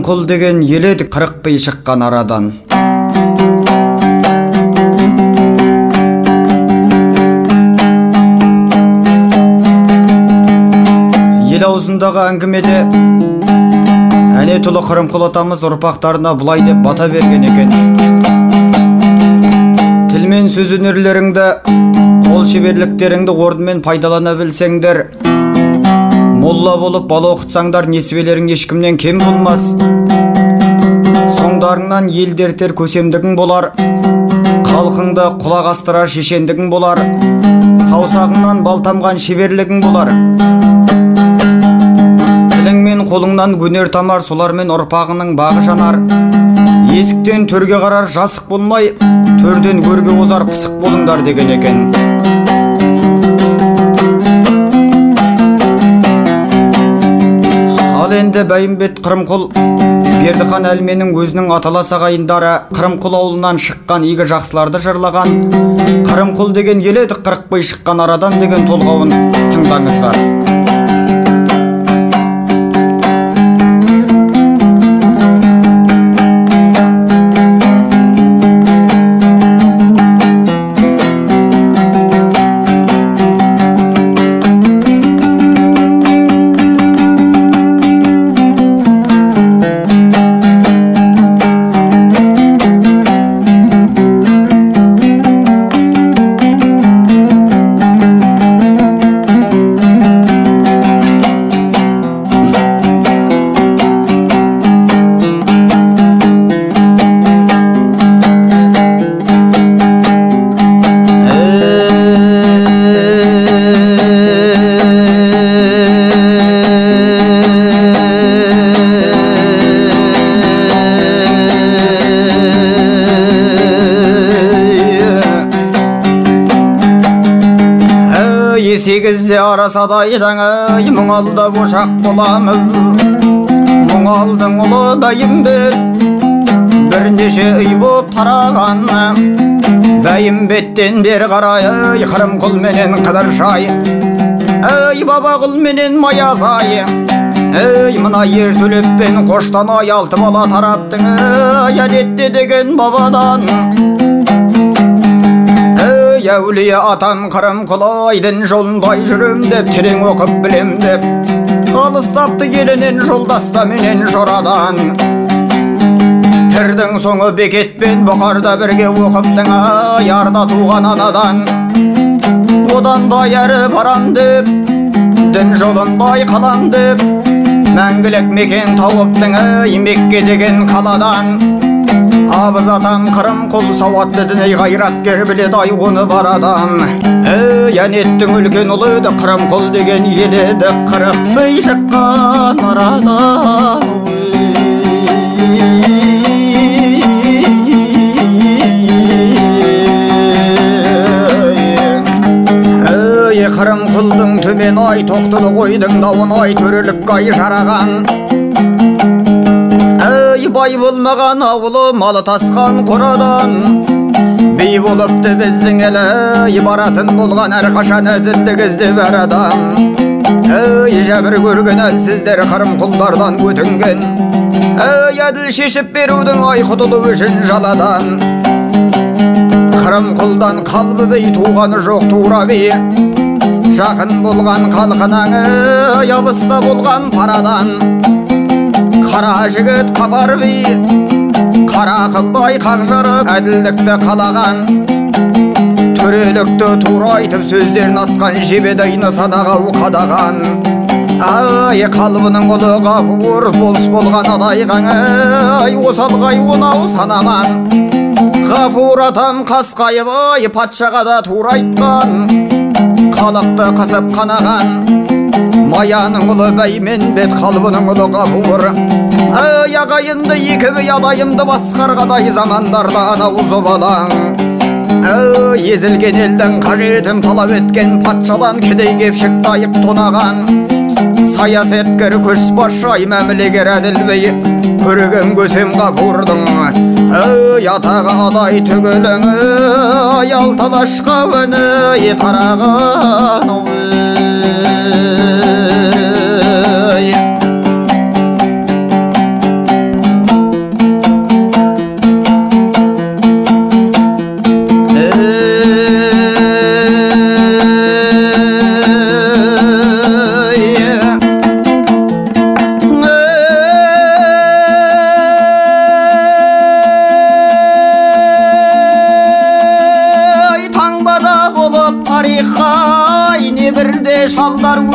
Қырымқұл деген ел еді 40 бей шыққан арадан. Ел аузындағы әңгімеде әне тұлы Қырымқұл атамыз ұрпақтарына бұлай деп бата берген екен: тіл мен сөз өнерлеріңді, қол шеберліктеріңді орнымен пайдалана білсеңдер, молла болып бала оқытсаңдар, несібелерің ешкімнен кем болмас. Соңдарыңнан ел дертер көсемдігің болар, халқыңды құлақ астырар шешендігің болар, саусағыңнан бал тамған шеберлігің болар. Тілің мен қолыңнан өнер тамар, солармен ұрпағының бағы жанар. Есіктен төрге қарар жасық болмай, төрден көрге озар пысық болыңдар деген екен. Ал енді Бәйімбет Қырымқұл Бердіхан әлменің өзінің аталас ағайындары Қырымқұл ауылынан шыққан игі жақсыларды жырлаған Қырымқұл деген ел еді 40 бей шыққан арадан деген толғауын тыңдаңыздар. Сегізде арасадайдан мұң алда ошақ боламыз. Мұң алдың ұлы Бәйімбет бірнеше үй боп тараған. Бәйімбеттен бері қарай Қырымқұл менен Қыдыршай, Бабағұл менен Маязай, мына Ертөлеппен Қоштанай 6 бала тараптың әдетте деген бабадан. Әулие атам Қырымқұл айдын жолындай жүрем деп, терең оқып білем деп, алыстапты келінен жолдаста менен жорадан. Пірдің соңы бекетпен Бұқарда бірге оқыптың ярда туған анадан. Одан да әрі барам деп, дін жолындай қалам деп, мәңгілік мекен тауыптың Мекке деген қаладан. Абыз атам Қырымқұл сауатты діни ғайраткер, біледі оны бар адам. Әнеттің үлкен ұлы еді Қырымқұл деген ел еді 40 бей шыққан арадан. Қырымқұлдың төмен ай, тоқтылы қойдың дауын ай, төрелік ай жараған. Бай болмаған ауылы малы тасқан қорадан. Бей болыпты біздің әлі, баратын болған әрқашан әділдік іздеп әр адам. Жәбір көрген әлсіздер Қырымқұлдардан өтінген, әділ шешіп берудің айқұтылы үшін жаладан. Қырымқұлдан қалбы бей туғаны жоқ тура бей, жақын болған қалқынан алыста болған парадан. Қара жігіт қапар бей, қара қылдай қақ жарып әділдікті қалаған. Төрелікті тура айтып сөздерін атқан жебедайны садағау қадаған. Қалбының ұлы ғафур болыс болған адайған, осалғай онау санаман. Ғафур атам қасқайып патшаға да тура айтқан, халықты қысып қанаған. Маяның ұлы Бәйімбет, қалбының ұлы Ғафур, ағайынды екі бей адайымды басқарғадай замандарда анау зобалаң. Езілген елдің қажетін талап еткен патшадан кедей кепшік тайып тонаған. Саясаткер көшбасшы мәмілегер әділ бей, көрген көсем Ғафурдың атағы адай түгілің, алталашқа өні тараған.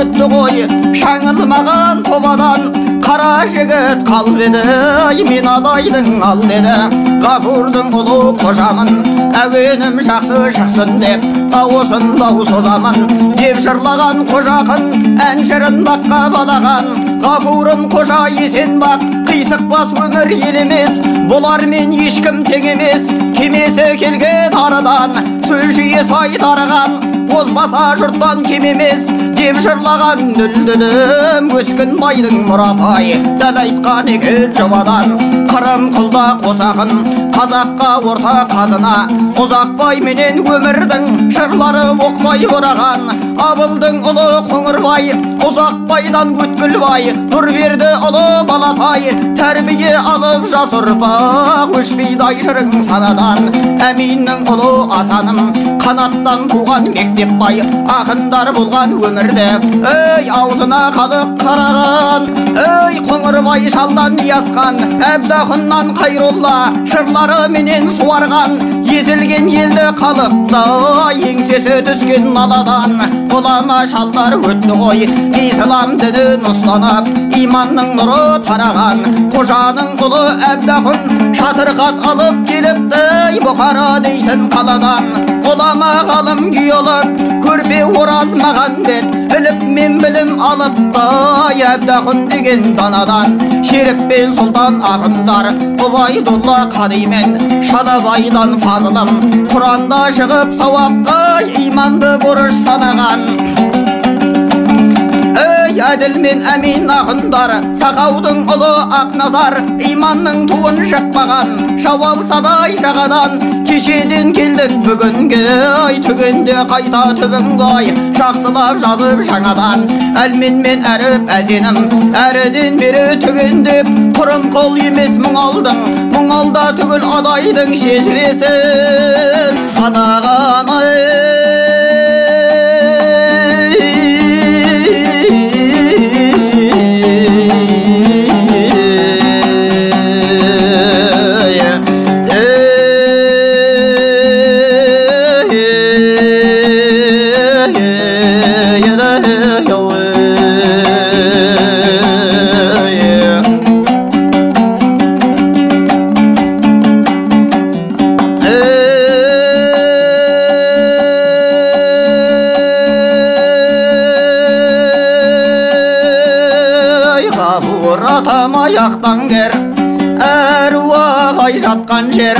өтті ғой шаңылмаған тобадан. Қара жігіт қалып еді мен адайдың ал деді. Ғафурдың ұлы қожамын әуенім жақсы шықсын деп осындау созамын деп жырлаған қожақын әншірін баққа балаған. Ғафурын қожа есен бақ қисық бас өмір ел емес, бұлармен ешкім тең емес. Кемесі келген арадан сөз жиі сай тараған, озбаса жұрттан кем емес деп жырлаған дүлдүлім өскен байдың мұратай дәл айтқан екен жобадан. Қырым қылда қосағын қазаққа орта қазына, ұзақбай менен өмірдің жырлары оқлай ораған. Абылдың ұлы Қоңырбай ұзақбайдан өткілбай, Нұрберді ұлы Балатай тәрбие алып жас ұрпақ өшпейді жырың санадан. Әминнің ұлы Асаным қанаттан туған мектеп бай, ақындар болған өмірде ей аузына халық қараған. Ей Қоңырбай шалдан ясқан, Әбдахыннан Қайролла жырлары менен суарған. Езілген елді халықта еңсесі түскен наладан. Ғұлама шалдар өтті ғой ислам дінін ұстанып, иманның нұры тараған. Қожаның ұлы Әбдахын шатырқат алып келіпті Бұқара дейтін қаладан. Ғұлама ғалым геолог көрпе ораз Мағанбет іліп мен білім алыпты Әбдахын деген данадан. Шерік пен сұлтан ақындар Құбайдолла Қадимен Шадабайдан фазылым Құранда шығып сауапқа иманды бұрыш санаған. Әділ мен әмин ақындар Сақаудың ұлы Ақназар иманның туын жақпаған. Шауал садай жағадан кешеден келдік бүгінге түгенде қайта түбіңдай жақсылап жазып жаңадан. Әлмен мен әріп әзенім әріден бері түгендеп құрым қол емес мұң алдың, мұң алда түгіл адайдың шежіресін санаған. Аяқтан кер әруақ ай жатқан жер,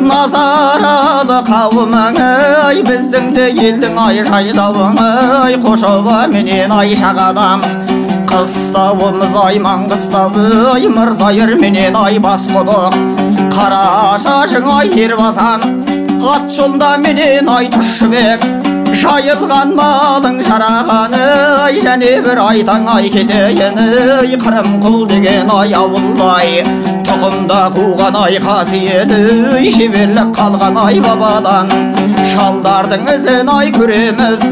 назаралы қауымың ай біздің де елдің ай жайдауың ай. Қошова менен ай шағадам қыстауымыз ай маңғыстау ай, Мырзайыр менен ай бас құдық қара шашың ай тербасан. Ат жолда менен ай Тұшбек жайылған малың жараған ай, және бір айтаң ай кетейін ай. Қырым құл деген ай ауылдай тұқымда қуған ай қасиеті шеберлік қалған ай бабадан. Шалдардың ізін ай көреміз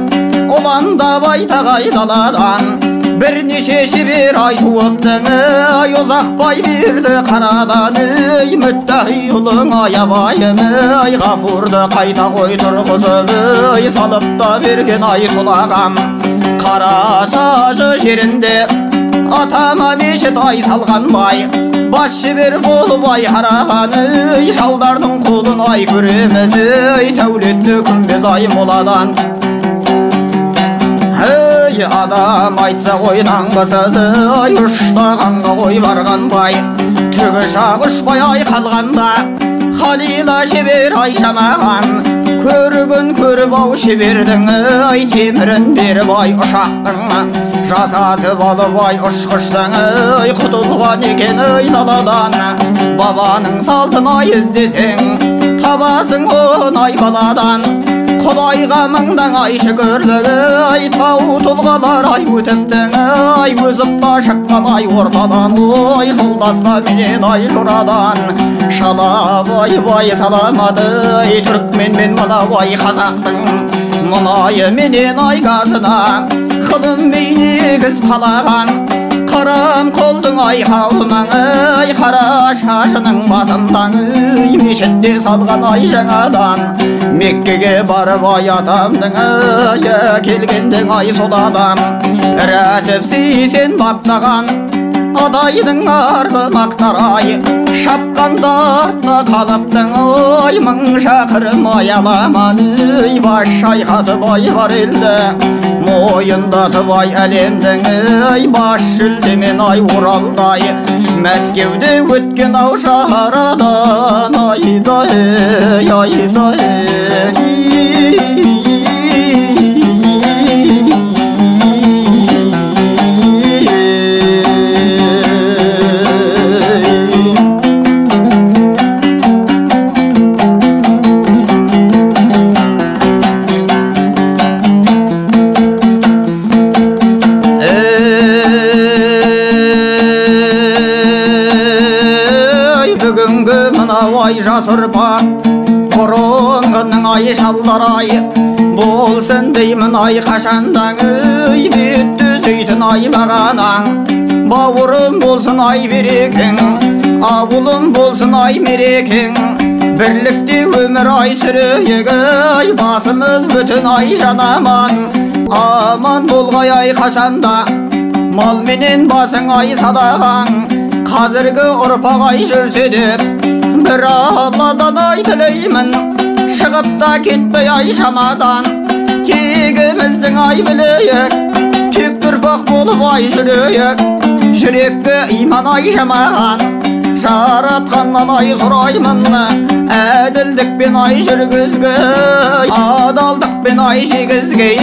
ұланда байтақ даладан. Бірнеше шебер ай туыптың ай, Ұзақбай берді қарадан ай. Мүттәхи ұлың ай абайым ай, Ғафурды қайта қой тұрғызып ай, салып та берген ай сұлағам. Қара шашы жерінде атама мешіт ай салған бай, бас шебер болып ай қараған ай. Шалдардың қолын ай көреміз ай, сәулетті күмбез ай моладан. Адам айтса ғой таңғысыз ай, ұштағанға ғой барған бай, түгі жақ ұшпай ай қалғанда Халила шебер ай жамаған. Көрігін көріп ау шебердің ай, темірін беріп ай ұшақтың жасатып алып ай ұшқыштың ай, құтылған екен ай даладан. Бабаның салтын ай іздесең табасың он ай баладан. Құдайға мыңдан ай шүкірлік ай, тау тұлғалар ай өтіптің ай, өзіп та шыққан ай ортадан ой, жолдасқа менен ай жорадан. Шала бай саламады ай, түрікмен мен мынау ай қазақтың мұнайы менен ай газына қылым бейнегіз қалаған. Қырым қолдың Алтын ай қауымың ай қара шашының басындаң мешітте салған ай жаңадан Меккеге барып ай атамдың келгендің ай сол адам рәтіп сен баптаған адайдың арғы мақтар ай шапқанда артта қалыптың ой мың шақырым аяламан баш шайқатып ай бар елді мойындатып ай әлемдің баш жүлдемен ай Оралдай Мәскеуде өткен ау шарадан айдай ай жас ұрпақ бұрынғының ай шалдар ай болсын деймін ай қашандаң бетті сөйтін ай бағанаң бауырым болсын ай берекең ауылым болсын ай мерекең бірлікте өмір ай сүрейік ай басымыз бүтін ай жанаман аман болғай ай қашанда мал менен басың ай садағаң қазіргі ұрпақ ай жүрсе деп бір Алладан ай тілеймін шығып та кетпей ай шамадан тегіміздің ай білейік тек ұрпақ болып ай жүрейік жүрекке иман ай жамаған жаратқаннан ай сұраймын әділдікпен ай жүргізгей адалдықпен ай жегізгей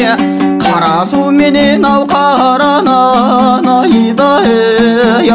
қара су менен ау қаранан айдай